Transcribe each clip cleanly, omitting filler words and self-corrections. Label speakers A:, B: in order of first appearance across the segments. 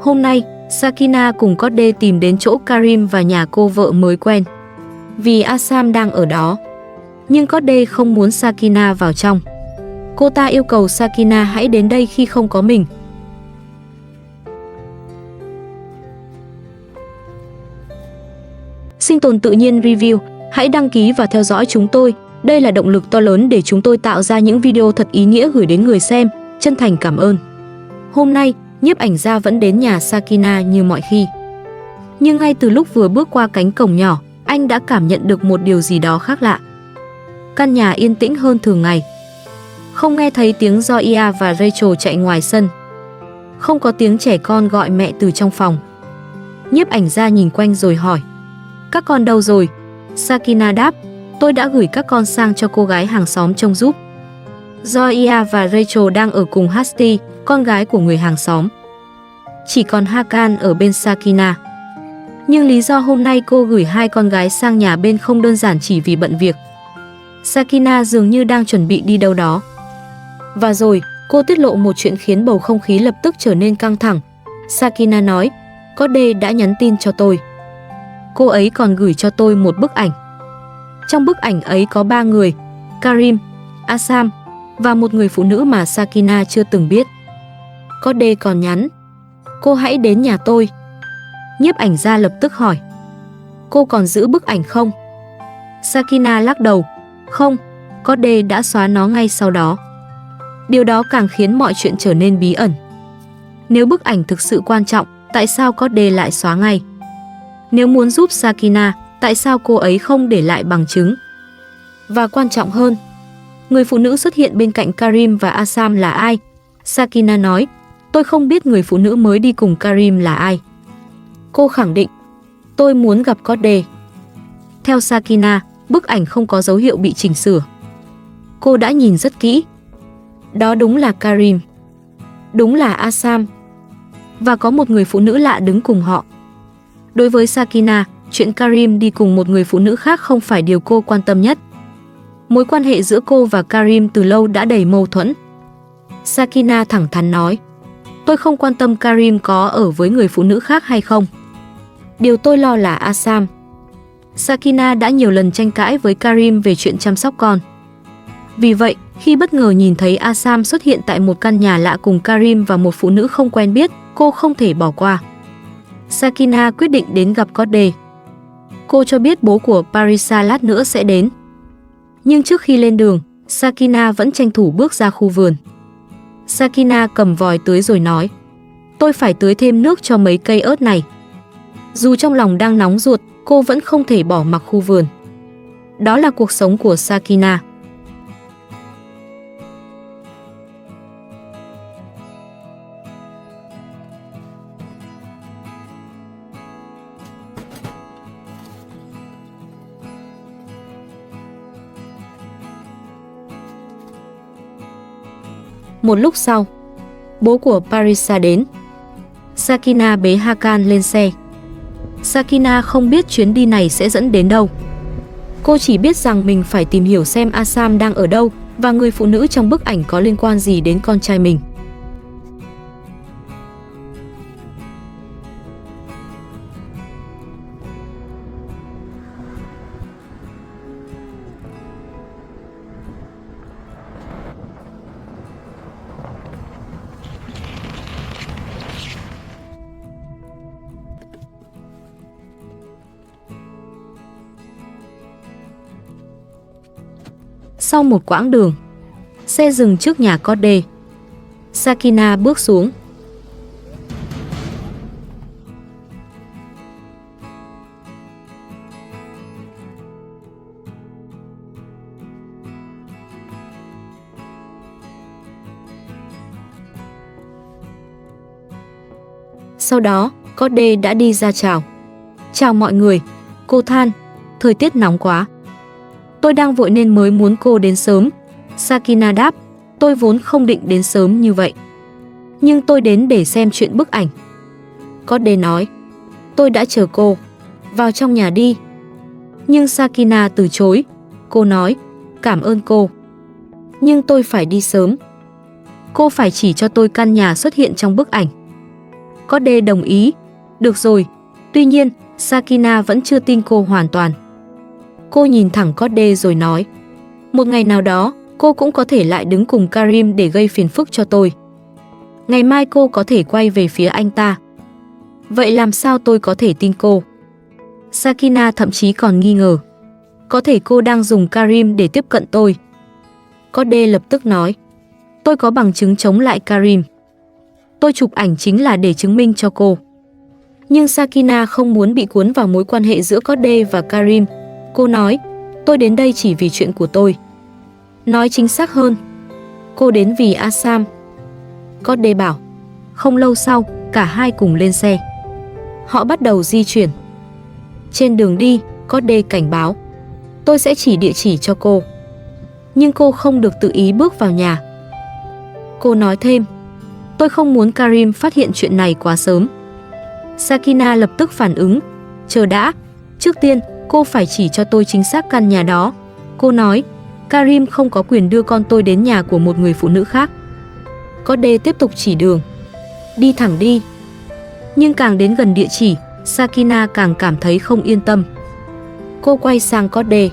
A: Hôm nay, Sakina cùng Code tìm đến chỗ Karim và nhà cô vợ mới quen. Vì Asam đang ở đó. Nhưng Code không muốn Sakina vào trong. Cô ta yêu cầu Sakina hãy đến đây khi không có mình. Sinh tồn tự nhiên review, hãy đăng ký và theo dõi chúng tôi. Đây là động lực to lớn để chúng tôi tạo ra những video thật ý nghĩa gửi đến người xem. Chân thành cảm ơn. Hôm nay, nhiếp ảnh gia vẫn đến nhà Sakina như mọi khi. Nhưng ngay từ lúc vừa bước qua cánh cổng nhỏ, anh đã cảm nhận được một điều gì đó khác lạ. Căn nhà yên tĩnh hơn thường ngày. Không nghe thấy tiếng Joia và Rachel chạy ngoài sân. Không có tiếng trẻ con gọi mẹ từ trong phòng. Nhiếp ảnh gia nhìn quanh rồi hỏi: "Các con đâu rồi?" Sakina đáp: "Tôi đã gửi các con sang cho cô gái hàng xóm trông giúp." Joia và Rachel đang ở cùng Hasti, con gái của người hàng xóm. Chỉ còn Hakan ở bên Sakina. Nhưng lý do hôm nay cô gửi hai con gái sang nhà bên không đơn giản chỉ vì bận việc. Sakina dường như đang chuẩn bị đi đâu đó. Và rồi, cô tiết lộ một chuyện khiến bầu không khí lập tức trở nên căng thẳng. Sakina nói: "Code đã nhắn tin cho tôi. Cô ấy còn gửi cho tôi một bức ảnh. Trong bức ảnh ấy có 3 người: Karim, Asam và một người phụ nữ mà Sakina chưa từng biết. Code còn nhắn: cô hãy đến nhà tôi." Nhiếp ảnh gia lập tức hỏi: "Cô còn giữ bức ảnh không?" Sakina lắc đầu: "Không, Code đã xóa nó ngay sau đó." Điều đó càng khiến mọi chuyện trở nên bí ẩn. Nếu bức ảnh thực sự quan trọng, tại sao Code lại xóa ngay? Nếu muốn giúp Sakina, tại sao cô ấy không để lại bằng chứng? Và quan trọng hơn, người phụ nữ xuất hiện bên cạnh Karim và Asam là ai? Sakina nói: "Tôi không biết người phụ nữ mới đi cùng Karim là ai." Cô khẳng định: "Tôi muốn gặp Code." Theo Sakina, bức ảnh không có dấu hiệu bị chỉnh sửa. Cô đã nhìn rất kỹ. Đó đúng là Karim. Đúng là Asam. Và có một người phụ nữ lạ đứng cùng họ. Đối với Sakina, chuyện Karim đi cùng một người phụ nữ khác không phải điều cô quan tâm nhất. Mối quan hệ giữa cô và Karim từ lâu đã đầy mâu thuẫn. Sakina thẳng thắn nói: "Tôi không quan tâm Karim có ở với người phụ nữ khác hay không. Điều tôi lo là Asam." Sakina đã nhiều lần tranh cãi với Karim về chuyện chăm sóc con. Vì vậy, khi bất ngờ nhìn thấy Asam xuất hiện tại một căn nhà lạ cùng Karim và một phụ nữ không quen biết, cô không thể bỏ qua. Sakina quyết định đến gặp Code. Cô cho biết bố của Parisa lát nữa sẽ đến. Nhưng trước khi lên đường, Sakina vẫn tranh thủ bước ra khu vườn. Sakina cầm vòi tưới rồi nói: "Tôi phải tưới thêm nước cho mấy cây ớt này." Dù trong lòng đang nóng ruột, cô vẫn không thể bỏ mặc khu vườn. Đó là cuộc sống của Sakina. Một lúc sau, bố của Parisa đến. Sakina bế Hakan lên xe. Sakina không biết chuyến đi này sẽ dẫn đến đâu. Cô chỉ biết rằng mình phải tìm hiểu xem Asam đang ở đâu và người phụ nữ trong bức ảnh có liên quan gì đến con trai mình. Sau một quãng đường, xe dừng trước nhà Code. Sakina bước xuống. Sau đó, Code đã đi ra chào. "Chào mọi người." Cô than: "Thời tiết nóng quá. Tôi đang vội nên mới muốn cô đến sớm." Sakina đáp: "Tôi vốn không định đến sớm như vậy. Nhưng tôi đến để xem chuyện bức ảnh." Code nói: "Tôi đã chờ cô. Vào trong nhà đi." Nhưng Sakina từ chối. Cô nói: "Cảm ơn cô. Nhưng tôi phải đi sớm. Cô phải chỉ cho tôi căn nhà xuất hiện trong bức ảnh." Code đồng ý. Được rồi. Tuy nhiên, Sakina vẫn chưa tin cô hoàn toàn. Cô nhìn thẳng Code rồi nói, một ngày nào đó, cô cũng có thể lại đứng cùng Karim để gây phiền phức cho tôi. Ngày mai cô có thể quay về phía anh ta. Vậy làm sao tôi có thể tin cô? Sakina thậm chí còn nghi ngờ. Có thể cô đang dùng Karim để tiếp cận tôi. Code lập tức nói, tôi có bằng chứng chống lại Karim. Tôi chụp ảnh chính là để chứng minh cho cô. Nhưng Sakina không muốn bị cuốn vào mối quan hệ giữa Code và Karim. Cô nói, tôi đến đây chỉ vì chuyện của tôi. Nói chính xác hơn, cô đến vì Asam. Code bảo. Không lâu sau, cả hai cùng lên xe. Họ bắt đầu di chuyển. Trên đường đi, Code cảnh báo, tôi sẽ chỉ địa chỉ cho cô. Nhưng cô không được tự ý bước vào nhà. Cô nói thêm, tôi không muốn Karim phát hiện chuyện này quá sớm. Sakina lập tức phản ứng, chờ đã, trước tiên cô phải chỉ cho tôi chính xác căn nhà đó. Cô nói, Karim không có quyền đưa con tôi đến nhà của một người phụ nữ khác. Code tiếp tục chỉ đường, đi thẳng đi. Nhưng càng đến gần địa chỉ, Sakina càng cảm thấy không yên tâm. Cô quay sang Code,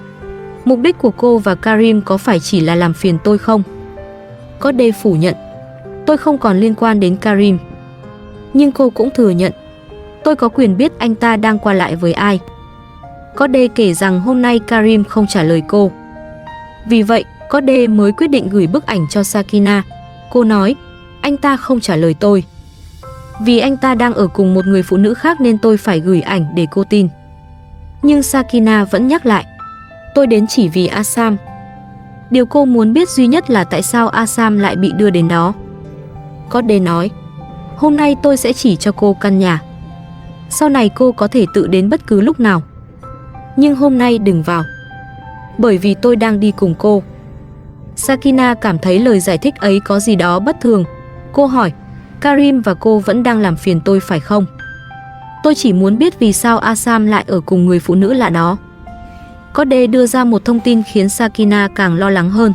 A: mục đích của cô và Karim có phải chỉ là làm phiền tôi không? Code phủ nhận, tôi không còn liên quan đến Karim. Nhưng cô cũng thừa nhận, tôi có quyền biết anh ta đang qua lại với ai. Code kể rằng hôm nay Karim không trả lời cô. Vì vậy, Code mới quyết định gửi bức ảnh cho Sakina. Cô nói, anh ta không trả lời tôi. Vì anh ta đang ở cùng một người phụ nữ khác nên tôi phải gửi ảnh để cô tin. Nhưng Sakina vẫn nhắc lại, tôi đến chỉ vì Asam. Điều cô muốn biết duy nhất là tại sao Asam lại bị đưa đến đó. Code nói, hôm nay tôi sẽ chỉ cho cô căn nhà. Sau này cô có thể tự đến bất cứ lúc nào. Nhưng hôm nay đừng vào. Bởi vì tôi đang đi cùng cô. Sakina cảm thấy lời giải thích ấy có gì đó bất thường. Cô hỏi, Karim và cô vẫn đang làm phiền tôi phải không? Tôi chỉ muốn biết vì sao Asam lại ở cùng người phụ nữ lạ đó. Code đưa ra một thông tin khiến Sakina càng lo lắng hơn.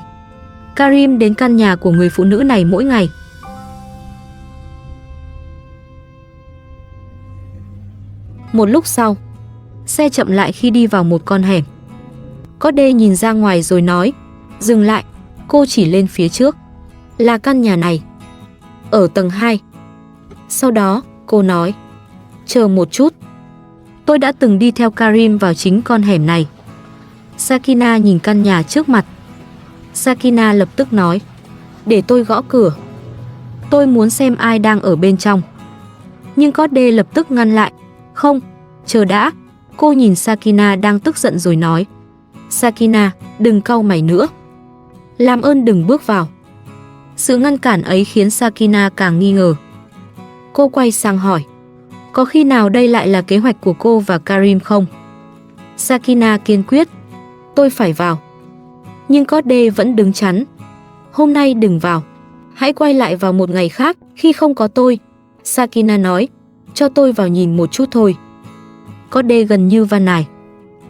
A: Karim đến căn nhà của người phụ nữ này mỗi ngày. Một lúc sau, xe chậm lại khi đi vào một con hẻm. Code nhìn ra ngoài rồi nói, dừng lại. Cô chỉ lên phía trước. Là căn nhà này, ở tầng 2. Sau đó, cô nói, chờ một chút. Tôi đã từng đi theo Karim vào chính con hẻm này. Sakina nhìn căn nhà trước mặt. Sakina lập tức nói, để tôi gõ cửa. Tôi muốn xem ai đang ở bên trong. Nhưng Code lập tức ngăn lại. Không, chờ đã. Cô nhìn Sakina đang tức giận rồi nói, Sakina, đừng cau mày nữa. Làm ơn đừng bước vào. Sự ngăn cản ấy khiến Sakina càng nghi ngờ. Cô quay sang hỏi, có khi nào đây lại là kế hoạch của cô và Karim không? Sakina kiên quyết, tôi phải vào. Nhưng Code vẫn đứng chắn. Hôm nay đừng vào. Hãy quay lại vào một ngày khác, khi không có tôi. Sakina nói, cho tôi vào nhìn một chút thôi. Code gần như van nài.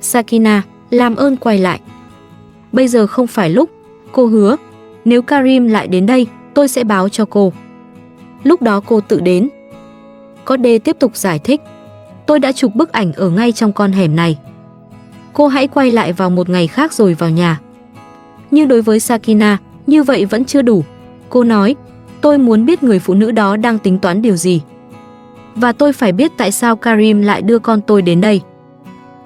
A: Sakina, làm ơn quay lại. Bây giờ không phải lúc. Cô hứa, nếu Karim lại đến đây, tôi sẽ báo cho cô. Lúc đó cô tự đến. Code tiếp tục giải thích, tôi đã chụp bức ảnh ở ngay trong con hẻm này. Cô hãy quay lại vào một ngày khác rồi vào nhà. Nhưng đối với Sakina, như vậy vẫn chưa đủ. Cô nói, tôi muốn biết người phụ nữ đó đang tính toán điều gì. Và tôi phải biết tại sao Karim lại đưa con tôi đến đây.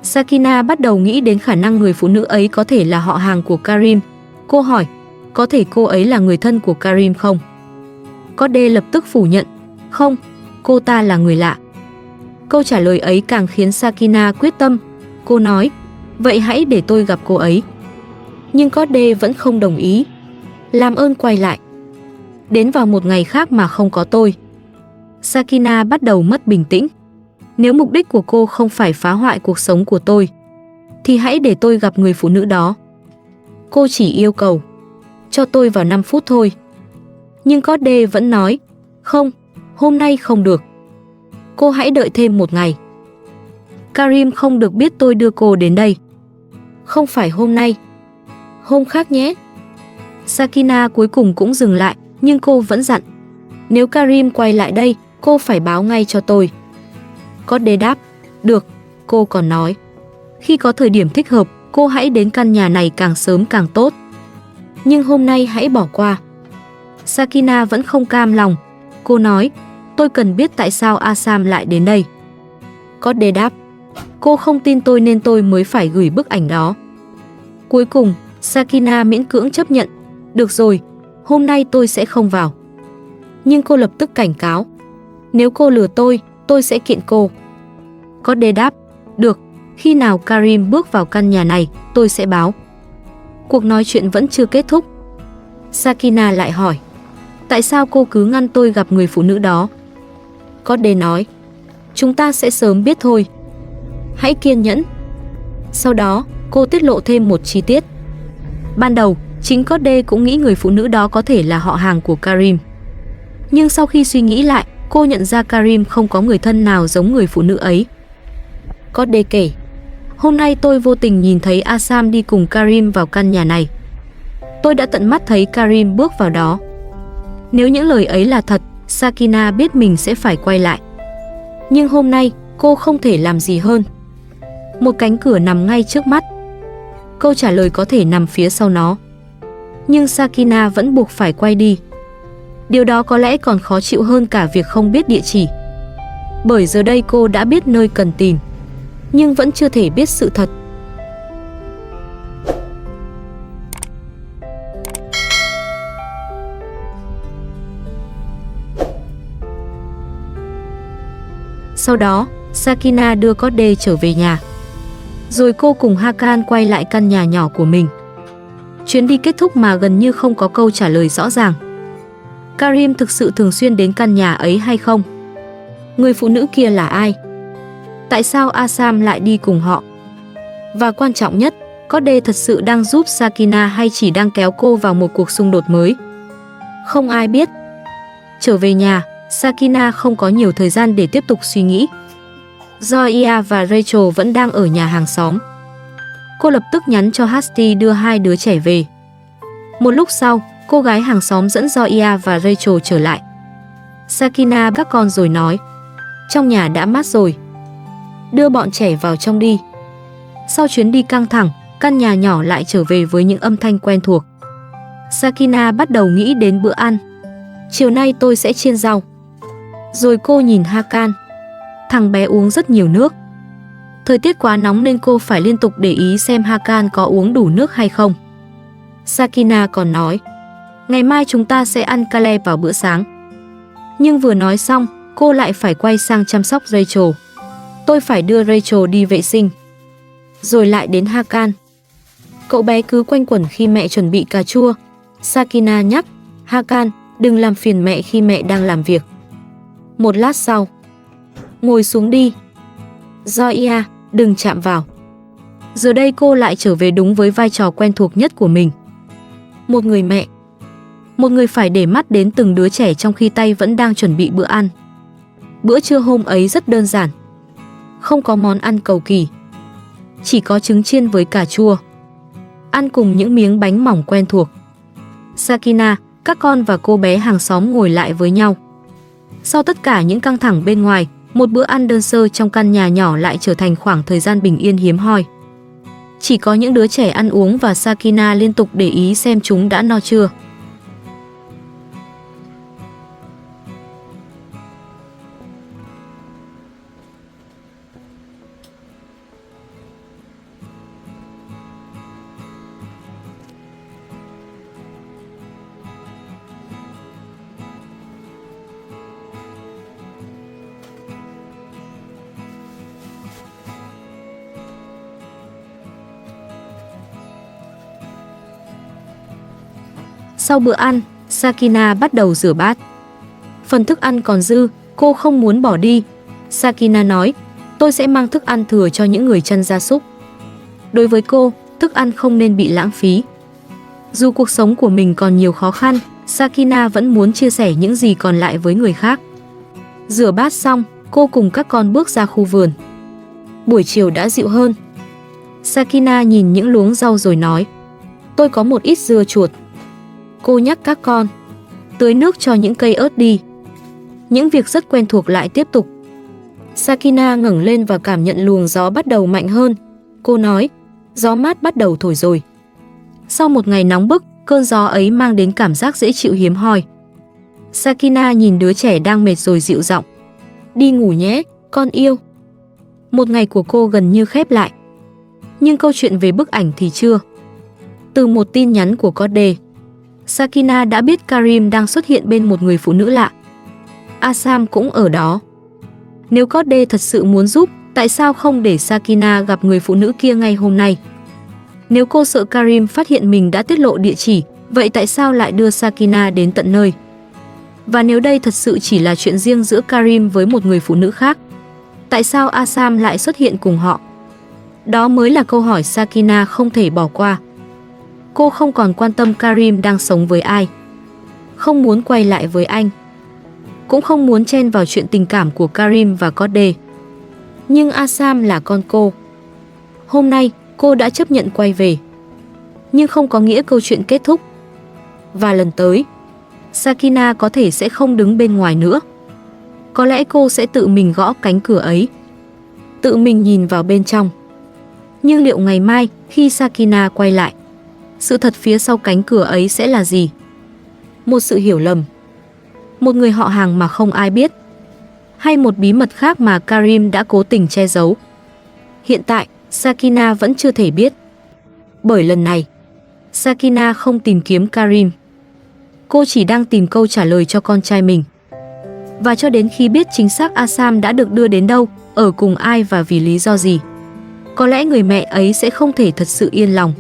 A: Sakina bắt đầu nghĩ đến khả năng người phụ nữ ấy có thể là họ hàng của Karim. Cô hỏi, có thể cô ấy là người thân của Karim không? Code lập tức phủ nhận, không, cô ta là người lạ. Câu trả lời ấy càng khiến Sakina quyết tâm. Cô nói, vậy hãy để tôi gặp cô ấy. Nhưng Code vẫn không đồng ý. Làm ơn quay lại. Đến vào một ngày khác mà không có tôi. Sakina bắt đầu mất bình tĩnh. Nếu mục đích của cô không phải phá hoại cuộc sống của tôi, thì hãy để tôi gặp người phụ nữ đó. Cô chỉ yêu cầu, cho tôi vào 5 phút thôi. Nhưng Code vẫn nói, không, hôm nay không được. Cô hãy đợi thêm một ngày. Karim không được biết tôi đưa cô đến đây. Không phải hôm nay, hôm khác nhé. Sakina cuối cùng cũng dừng lại, nhưng cô vẫn dặn, nếu Karim quay lại đây, cô phải báo ngay cho tôi. Có đế đáp, được, cô còn nói. Khi có thời điểm thích hợp, cô hãy đến căn nhà này càng sớm càng tốt. Nhưng hôm nay hãy bỏ qua. Sakina vẫn không cam lòng. Cô nói, tôi cần biết tại sao Asam lại đến đây. Có đế đáp, cô không tin tôi nên tôi mới phải gửi bức ảnh đó. Cuối cùng, Sakina miễn cưỡng chấp nhận. Được rồi, hôm nay tôi sẽ không vào. Nhưng cô lập tức cảnh cáo. Nếu cô lừa tôi sẽ kiện cô. Có đế đáp, được, khi nào Karim bước vào căn nhà này, tôi sẽ báo. Cuộc nói chuyện vẫn chưa kết thúc. Sakina lại hỏi, tại sao cô cứ ngăn tôi gặp người phụ nữ đó? Có đế nói, chúng ta sẽ sớm biết thôi. Hãy kiên nhẫn. Sau đó, cô tiết lộ thêm một chi tiết. Ban đầu, chính có đế cũng nghĩ người phụ nữ đó có thể là họ hàng của Karim. Nhưng sau khi suy nghĩ lại, cô nhận ra Karim không có người thân nào giống người phụ nữ ấy. Có đế kể, hôm nay tôi vô tình nhìn thấy Asam đi cùng Karim vào căn nhà này. Tôi đã tận mắt thấy Karim bước vào đó. Nếu những lời ấy là thật, Sakina biết mình sẽ phải quay lại. Nhưng hôm nay, cô không thể làm gì hơn. Một cánh cửa nằm ngay trước mắt. Câu trả lời có thể nằm phía sau nó. Nhưng Sakina vẫn buộc phải quay đi. Điều đó có lẽ còn khó chịu hơn cả việc không biết địa chỉ. Bởi giờ đây cô đã biết nơi cần tìm, nhưng vẫn chưa thể biết sự thật. Sau đó, Sakina đưa Code trở về nhà. Rồi cô cùng Hakan quay lại căn nhà nhỏ của mình. Chuyến đi kết thúc mà gần như không có câu trả lời rõ ràng. Karim thực sự thường xuyên đến căn nhà ấy hay không? Người phụ nữ kia là ai? Tại sao Asam lại đi cùng họ? Và quan trọng nhất, Code thật sự đang giúp Sakina hay chỉ đang kéo cô vào một cuộc xung đột mới? Không ai biết. Trở về nhà, Sakina không có nhiều thời gian để tiếp tục suy nghĩ. Zoya và Rachel vẫn đang ở nhà hàng xóm. Cô lập tức nhắn cho Hasti đưa hai đứa trẻ về. Một lúc sau, cô gái hàng xóm dẫn Zoya và Rachel trở lại. Sakina các con rồi nói, trong nhà đã mát rồi, đưa bọn trẻ vào trong đi. Sau chuyến đi căng thẳng, căn nhà nhỏ lại trở về với những âm thanh quen thuộc. Sakina bắt đầu nghĩ đến bữa ăn. Chiều nay tôi sẽ chiên rau. Rồi cô nhìn Hakan. Thằng bé uống rất nhiều nước. Thời tiết quá nóng nên cô phải liên tục để ý xem Hakan có uống đủ nước hay không. Sakina còn nói, ngày mai chúng ta sẽ ăn Kale vào bữa sáng. Nhưng vừa nói xong, cô lại phải quay sang chăm sóc Rachel. Tôi phải đưa Rachel đi vệ sinh. Rồi lại đến Hakan. Cậu bé cứ quanh quẩn khi mẹ chuẩn bị cà chua. Sakina nhắc, Hakan, đừng làm phiền mẹ khi mẹ đang làm việc. Một lát sau, ngồi xuống đi. Zoya, đừng chạm vào. Giờ đây cô lại trở về đúng với vai trò quen thuộc nhất của mình. Một người mẹ. Một người phải để mắt đến từng đứa trẻ trong khi tay vẫn đang chuẩn bị bữa ăn. Bữa trưa hôm ấy rất đơn giản. Không có món ăn cầu kỳ. Chỉ có trứng chiên với cà chua. Ăn cùng những miếng bánh mỏng quen thuộc. Sakina, các con và cô bé hàng xóm ngồi lại với nhau. Sau tất cả những căng thẳng bên ngoài, một bữa ăn đơn sơ trong căn nhà nhỏ lại trở thành khoảng thời gian bình yên hiếm hoi. Chỉ có những đứa trẻ ăn uống và Sakina liên tục để ý xem chúng đã no chưa. Sau bữa ăn, Sakina bắt đầu rửa bát. Phần thức ăn còn dư, cô không muốn bỏ đi. Sakina nói, tôi sẽ mang thức ăn thừa cho những người chăn gia súc. Đối với cô, thức ăn không nên bị lãng phí. Dù cuộc sống của mình còn nhiều khó khăn, Sakina vẫn muốn chia sẻ những gì còn lại với người khác. Rửa bát xong, cô cùng các con bước ra khu vườn. Buổi chiều đã dịu hơn. Sakina nhìn những luống rau rồi nói, tôi có một ít dưa chuột. Cô nhắc các con, tưới nước cho những cây ớt đi. Những việc rất quen thuộc lại tiếp tục. Sakina ngẩng lên và cảm nhận luồng gió bắt đầu mạnh hơn. Cô nói, gió mát bắt đầu thổi rồi. Sau một ngày nóng bức, cơn gió ấy mang đến cảm giác dễ chịu hiếm hoi. Sakina nhìn đứa trẻ đang mệt rồi dịu giọng. Đi ngủ nhé, con yêu. Một ngày của cô gần như khép lại. Nhưng câu chuyện về bức ảnh thì chưa. Từ một tin nhắn của Code, Sakina đã biết Karim đang xuất hiện bên một người phụ nữ lạ. Asam cũng ở đó. Nếu Code thật sự muốn giúp, tại sao không để Sakina gặp người phụ nữ kia ngay hôm nay? Nếu cô sợ Karim phát hiện mình đã tiết lộ địa chỉ, vậy tại sao lại đưa Sakina đến tận nơi? Và nếu đây thật sự chỉ là chuyện riêng giữa Karim với một người phụ nữ khác, tại sao Asam lại xuất hiện cùng họ? Đó mới là câu hỏi Sakina không thể bỏ qua. Cô không còn quan tâm Karim đang sống với ai, không muốn quay lại với anh, cũng không muốn chen vào chuyện tình cảm của Karim và Code. Nhưng Asam là con cô. Hôm nay, cô đã chấp nhận quay về. Nhưng không có nghĩa câu chuyện kết thúc. Và lần tới, Sakina có thể sẽ không đứng bên ngoài nữa. Có lẽ cô sẽ tự mình gõ cánh cửa ấy, tự mình nhìn vào bên trong. Nhưng liệu ngày mai, khi Sakina quay lại, sự thật phía sau cánh cửa ấy sẽ là gì? Một sự hiểu lầm, một người họ hàng mà không ai biết, hay một bí mật khác mà Karim đã cố tình che giấu? Hiện tại, Sakina vẫn chưa thể biết. Bởi lần này, Sakina không tìm kiếm Karim. Cô chỉ đang tìm câu trả lời cho con trai mình. Và cho đến khi biết chính xác Asam đã được đưa đến đâu, ở cùng ai và vì lý do gì, có lẽ người mẹ ấy sẽ không thể thật sự yên lòng.